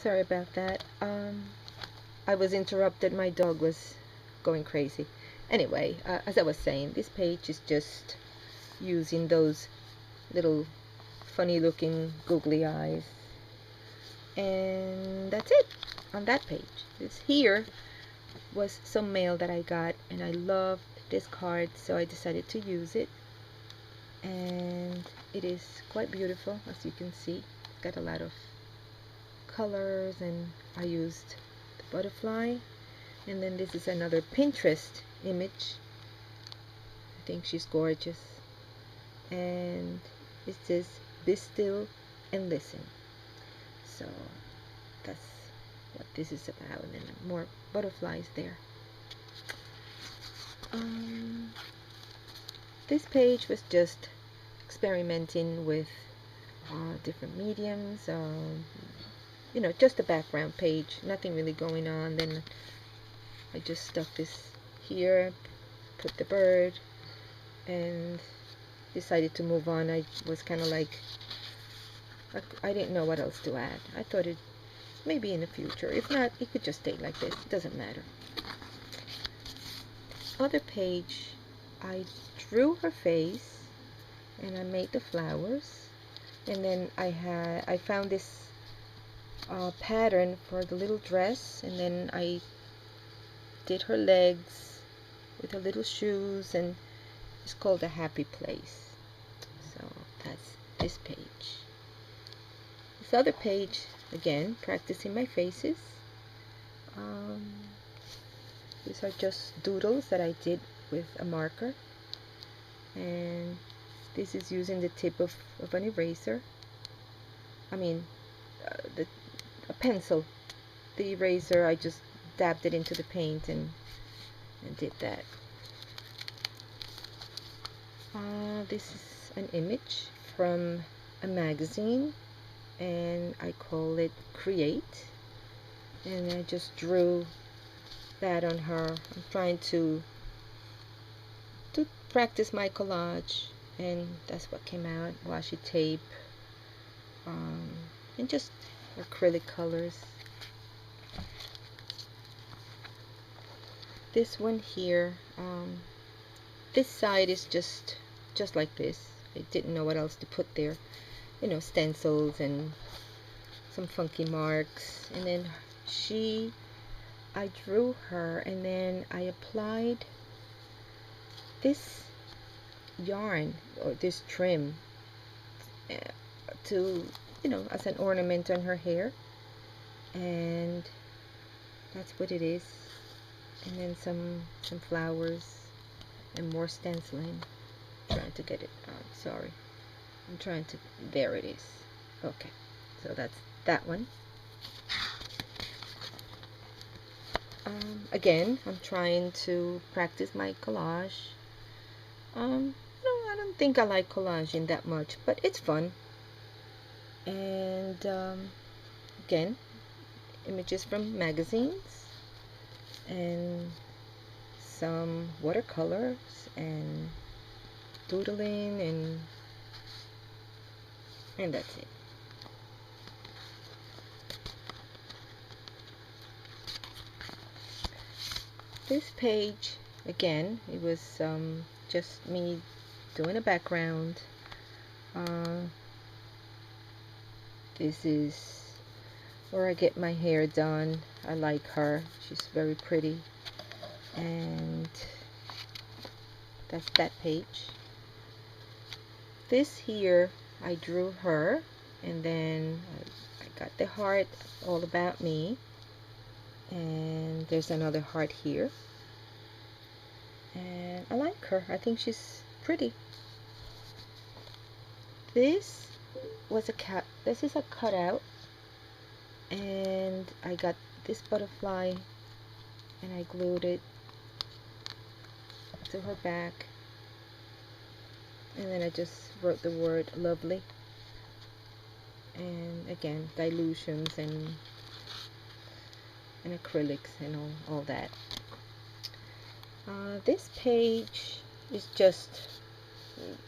Sorry about that. I was interrupted. My dog was going crazy. Anyway, as I was saying, this page is just using those little funny looking googly eyes. And that's it on that page. This here was some mail that I got, and I loved this card, so I decided to use it. And it is quite beautiful, as you can see. It's got a lot of colors, and I used the butterfly. And then this is another Pinterest image. I think she's gorgeous. And it says, "Be still and listen." So that's what this is about. And then more butterflies there. This page was just experimenting with different mediums. You know, just a background page, nothing really going on. Then I just stuck this here, put the bird, and decided to move on. I was kind of like, I didn't know what else to add. I thought it maybe in the future. If not, it could just stay like this. It doesn't matter. Other page, I drew her face and I made the flowers. And then I found this pattern for the little dress, and then I did her legs with her little shoes, and it's called A Happy Place. So that's this page. This other page, again, practicing my faces. These are just doodles that I did with a marker, and this is using the tip of an eraser. I mean, a pencil. The eraser, I just dabbed it into the paint and did that. This is an image from a magazine, and I call it Create, and I just drew that on her. I'm trying to practice my collage, and that's what came out. Washi tape, and just acrylic colors. This one here, this side is just like this. I didn't know what else to put there. You know, stencils and some funky marks. And then I drew her, and then I applied this yarn or this trim to, you know, as an ornament on her hair. And that's what it is. And then some flowers and more stenciling. I'm trying to get it out. Sorry. I'm trying to, there it is. Okay, so that's that one. Again, I'm trying to practice my collage. No, I don't think I like collaging that much, but it's fun. And again, images from magazines and some watercolors and doodling, and that's it. This page, again, it was just me doing a background. This is where I get my hair done. I like her. She's very pretty. And that's that page. This here, I drew her, and then I got the heart all about me. And there's another heart here. And I like her. I think she's pretty. This was this is a cutout, and I got this butterfly and I glued it to her back, and then I just wrote the word lovely, and again dilutions and acrylics and all that. This page is just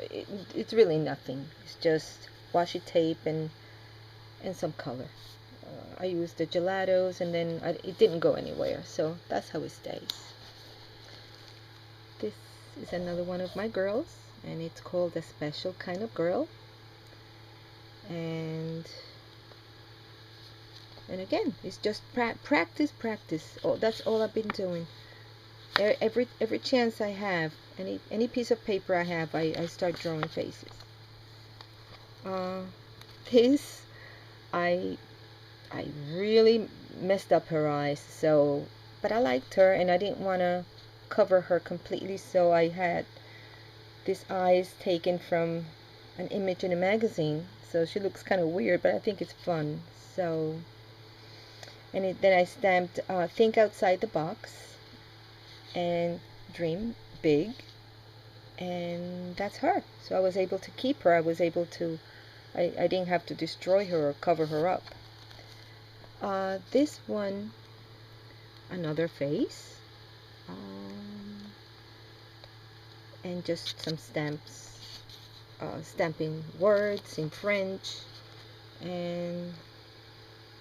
it's really nothing. It's just washi tape and some color. I used the gelatos, and then it didn't go anywhere, so that's how it stays. This is another one of my girls, and it's called A Special Kind of Girl. And again, it's just practice. Oh, that's all I've been doing. Every chance I have, any piece of paper I have, I start drawing faces. This, I really messed up her eyes, so, but I liked her and I didn't want to cover her completely, so I had these eyes taken from an image in a magazine, so she looks kind of weird, but I think it's fun. So, and then I stamped think outside the box and dream big, and that's her. So I was able to keep her. I was able to, I didn't have to destroy her or cover her up. This one, another face, and just some stamps, stamping words in French, and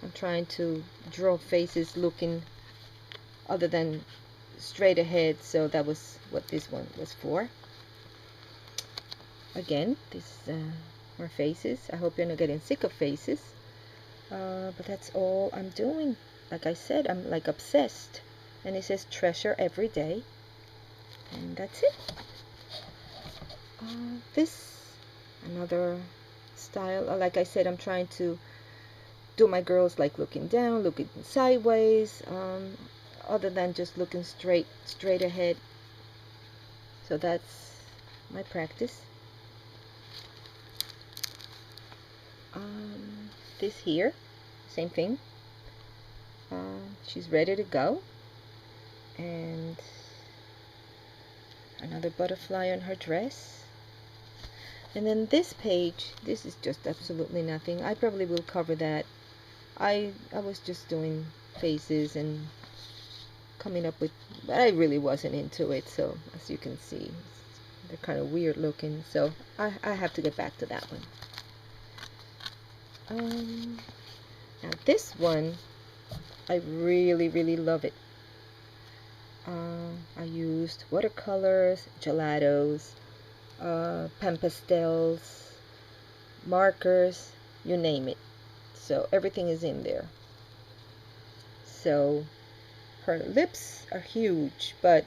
I'm trying to draw faces looking other than straight ahead, so that was what this one was for. Again, this more faces. I hope you're not getting sick of faces, but that's all I'm doing. Like I said, I'm like obsessed, and it says treasure every day, and that's it. This, another style. Like I said, I'm trying to do my girls like looking down, looking sideways, other than just looking straight ahead. So that's my practice. This here, same thing. She's ready to go, and another butterfly on her dress. And then this page, this is just absolutely nothing. I probably will cover that. I was just doing faces and coming up with, but I really wasn't into it, so as you can see, they're kind of weird looking, so I have to get back to that one. Now this one, I really love it. I used watercolors, gelatos, pen pastels, markers, you name it. So everything is in there. So her lips are huge, but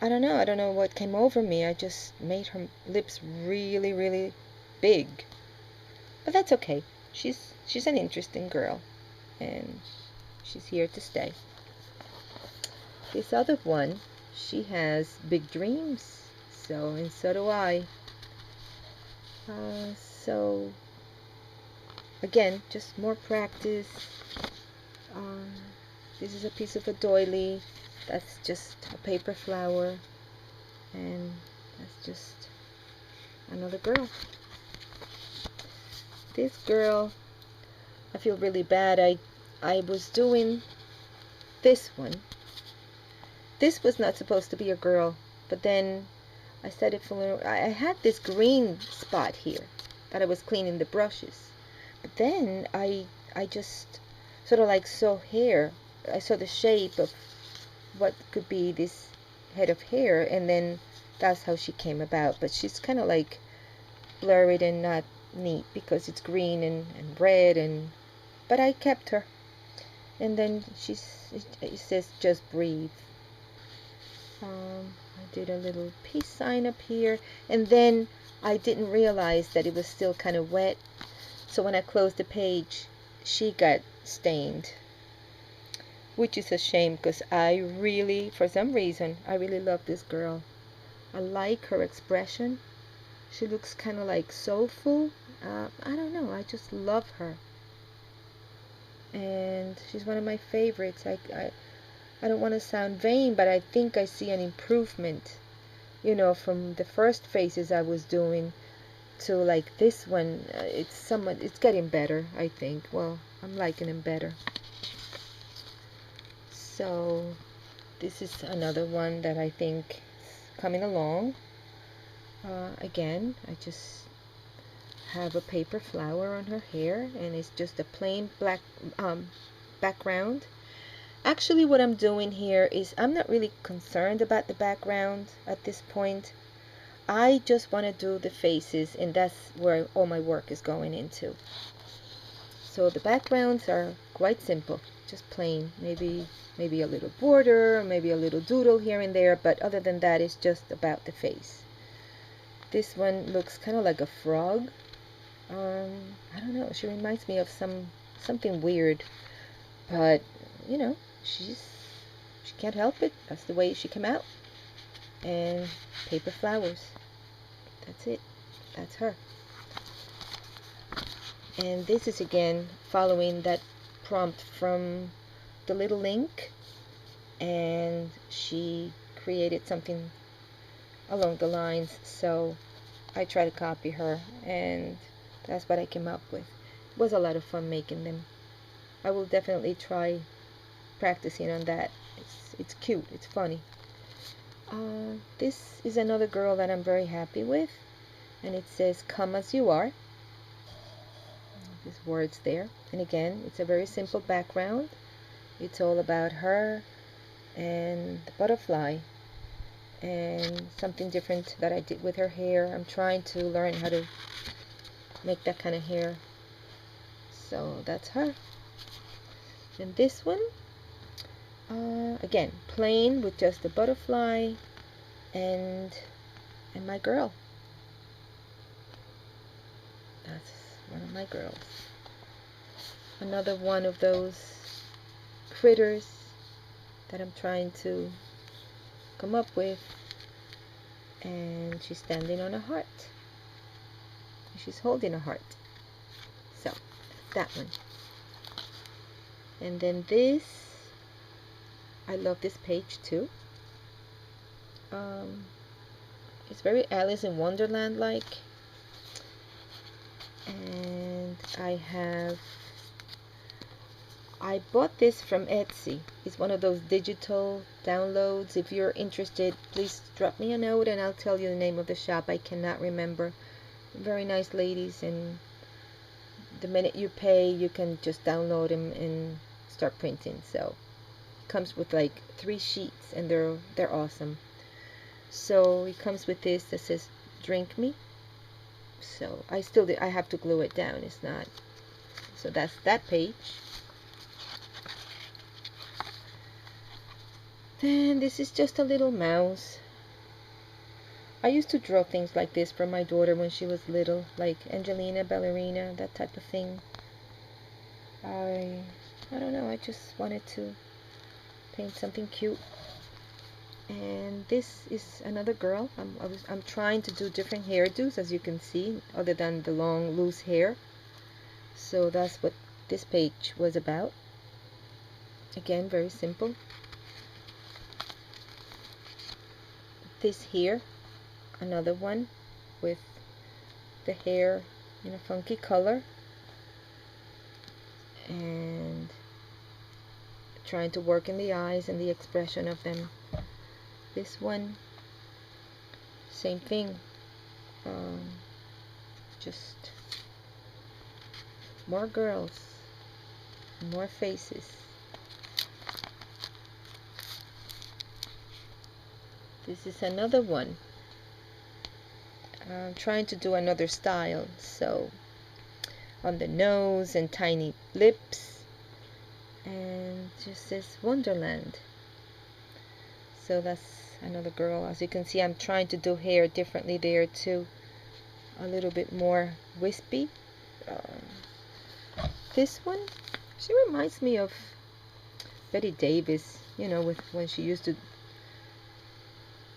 I don't know what came over me. I just made her lips really big. But that's okay. She's an interesting girl, and she's here to stay. This other one, she has big dreams, and so do I. So again, just more practice. This is a piece of a doily. That's just a paper flower, and that's just another girl. This girl, I feel really bad. I was doing this one. This was not supposed to be a girl, but then I started feeling, I had this green spot here that I was cleaning the brushes, but then I just sort of like saw hair. I saw the shape of what could be this head of hair, and then that's how she came about. But she's kind of like blurry and not neat because it's green and red, but I kept her. And then it says just breathe. I did a little peace sign up here, and then I didn't realize that it was still kind of wet, so when I closed the page she got stained, which is a shame because I really, for some reason, I really love this girl. I like her expression. She looks kind of like soulful. I don't know, I just love her, and she's one of my favorites. I don't want to sound vain, but I think I see an improvement, from the first faces I was doing to like this one. It's getting better, I think. Well, I'm liking him better. So this is another one that I think is coming along. Again, I just have a paper flower on her hair, and it's just a plain black background. Actually, what I'm doing here is I'm not really concerned about the background at this point. I just want to do the faces, and that's where all my work is going into. So the backgrounds are quite simple, just plain, maybe a little border, maybe a little doodle here and there, but other than that, it's just about the face. This one looks kind of like a frog. I don't know, she reminds me of something weird, but you know, she can't help it. That's the way she came out. And paper flowers. That's it. That's her. And this is again following that prompt from the little ink, and she created something along the lines, so I try to copy her, and that's what I came up with. It was a lot of fun making them. I will definitely try practicing on that. It's cute, it's funny. This is another girl that I'm very happy with, and it says "Come as you are." There's words there, and again, it's a very simple background. It's all about her and the butterfly, and something different that I did with her hair. I'm trying to learn how to make that kind of hair. So that's her. And this one, again, plain with just the butterfly and my girl. That's one of my girls. Another one of those critters that I'm trying to come up with, and she's standing on a heart. She's holding a heart. So that one. And then this, I love this page too. It's very Alice in Wonderland like, and I bought this from Etsy. It's one of those digital downloads. If you're interested, please drop me a note and I'll tell you the name of the shop. I cannot remember. Very nice ladies, and the minute you pay, you can just download them and start printing. So it comes with like 3 sheets, and they're awesome. So it comes with this that says "Drink Me." So I have to glue it down. It's not. So that's that page. Then this is just a little mouse. I used to draw things like this for my daughter when she was little, like Angelina Ballerina, that type of thing. I don't know, I just wanted to paint something cute. And this is another girl. I'm trying to do different hairdos, as you can see, other than the long loose hair. So that's what this page was about. Again, very simple. This here, another one with the hair in a funky color, and trying to work in the eyes and the expression of them. This one, same thing, just more girls, more faces. This is another one. I'm trying to do another style, so on the nose and tiny lips, and just says Wonderland. So that's another girl. As you can see, I'm trying to do hair differently there too, a little bit more wispy. This one, she reminds me of Betty Davis, you know, with when she used to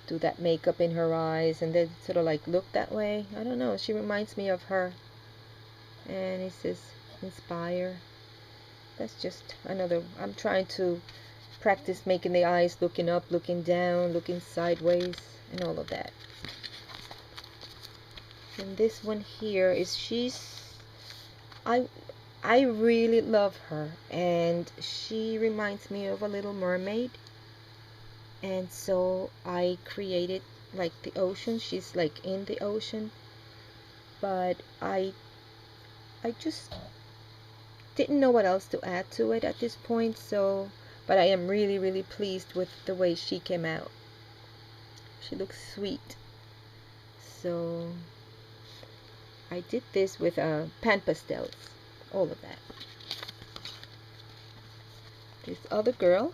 do that makeup in her eyes and then sort of like look that way. I don't know, she reminds me of her. And it says inspire. That's just another. I'm trying to practice making the eyes looking up, looking down, looking sideways, and all of that. And this one here is I really love her, and she reminds me of a little mermaid. And so I created like the ocean. She's like in the ocean, but I I just didn't know what else to add to it at this point, so but I am really pleased with the way she came out. She looks sweet. So I did this with pan pastels, all of that. This other girl,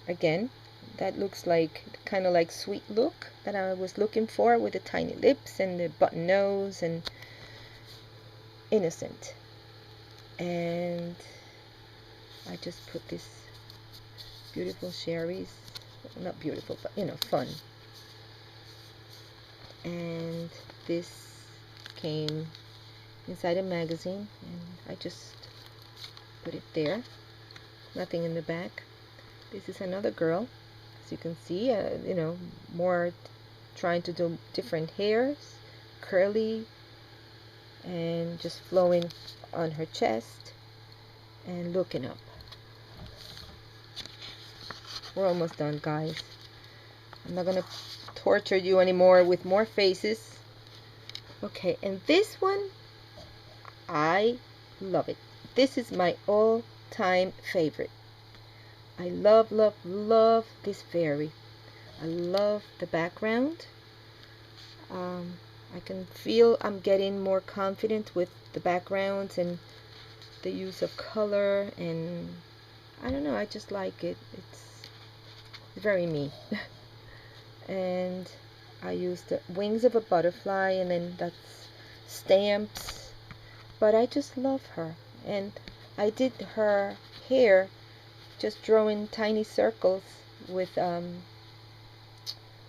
again, that looks like kind of like sweet look that I was looking for, with the tiny lips and the button nose and innocent. And I just put this beautiful cherries, well, not beautiful, but you know, fun. And this came inside a magazine, and I just put it there. Nothing in the back. This is another girl, as you can see, you know, more trying to do different hairs, curly, and just flowing on her chest and looking up. We're almost done, guys. I'm not gonna torture you anymore with more faces. Okay, and this one, I love it. This is my all-time favorite. I love this fairy. I love the background. I can feel I'm getting more confident with the backgrounds and the use of color, and I don't know, I just like it. It's very me. And I used the wings of a butterfly, and then that's stamps, but I just love her. And I did her hair just drawing tiny circles with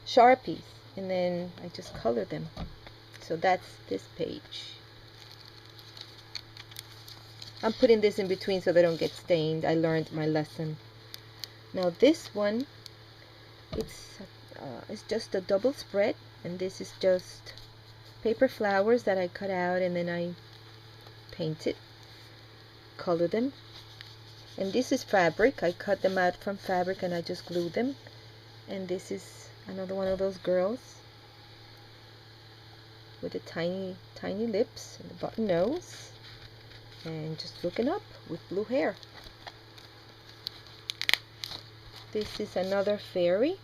Sharpies, and then I just colored them. So that's this page. I'm putting this in between so they don't get stained. I learned my lesson. Now this one, it's just a double spread, and this is just paper flowers that I cut out, and then I painted, color them. And this is fabric. I cut them out from fabric and I just glued them. And this is another one of those girls with the tiny lips and the button nose, and just looking up with blue hair. This is another fairy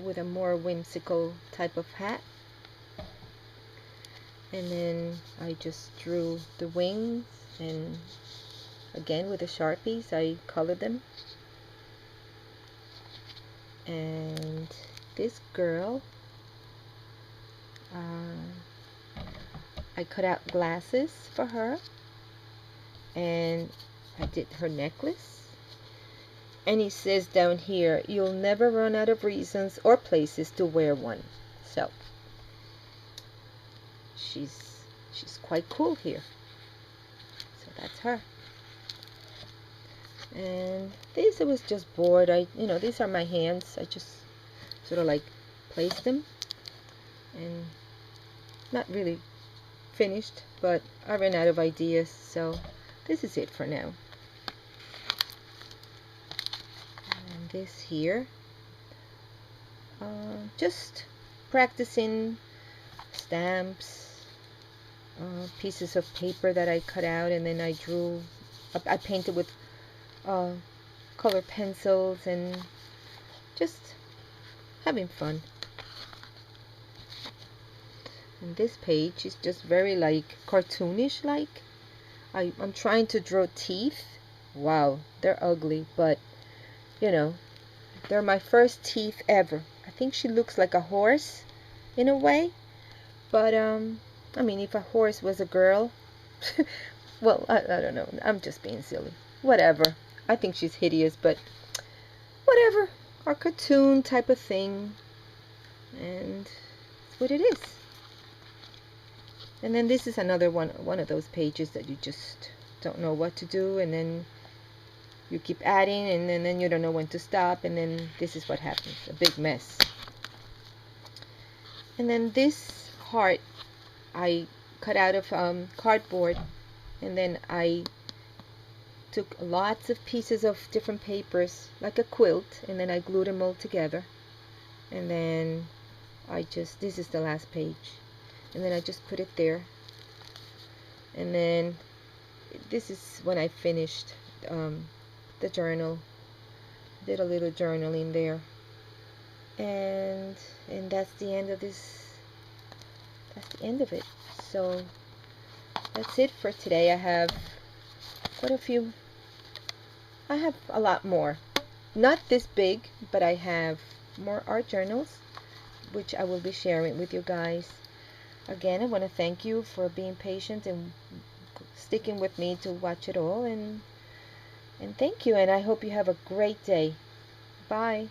with a more whimsical type of hat. And then I just drew the wings, and again with the Sharpies I colored them. And this girl, I cut out glasses for her, and I did her necklace. And it says down here, you'll never run out of reasons or places to wear one. So she's quite cool here. So that's her. And these, I was just bored. These are my hands. I just sort of like placed them, and not really finished, but I ran out of ideas, so this is it for now. And this here, just practicing stamps, pieces of paper that I cut out, and then I painted with color pencils, and just having fun. And this page is just very like cartoonish like. I'm trying to draw teeth. Wow, they're ugly, but you know, they're my first teeth ever. I think she looks like a horse in a way, but I mean, if a horse was a girl, well, I don't know, I'm just being silly. Whatever. I think she's hideous, but whatever. Our cartoon type of thing, and it's what it is. And then this is another one of those pages that you just don't know what to do, and then you keep adding, and then you don't know when to stop, and then this is what happens, a big mess. And then this heart I cut out of cardboard, and then I took lots of pieces of different papers like a quilt, and then I glued them all together, and then this is the last page, and then I just put it there, And then this is when I finished um, the journal. Did a little journal in there, and that's the end of this. That's the end of it. So that's it for today. I have quite a few. I have a lot more. Not this big, but I have more art journals, which I will be sharing with you guys. Again, I want to thank you for being patient and sticking with me to watch it all, and thank you, and I hope you have a great day. Bye.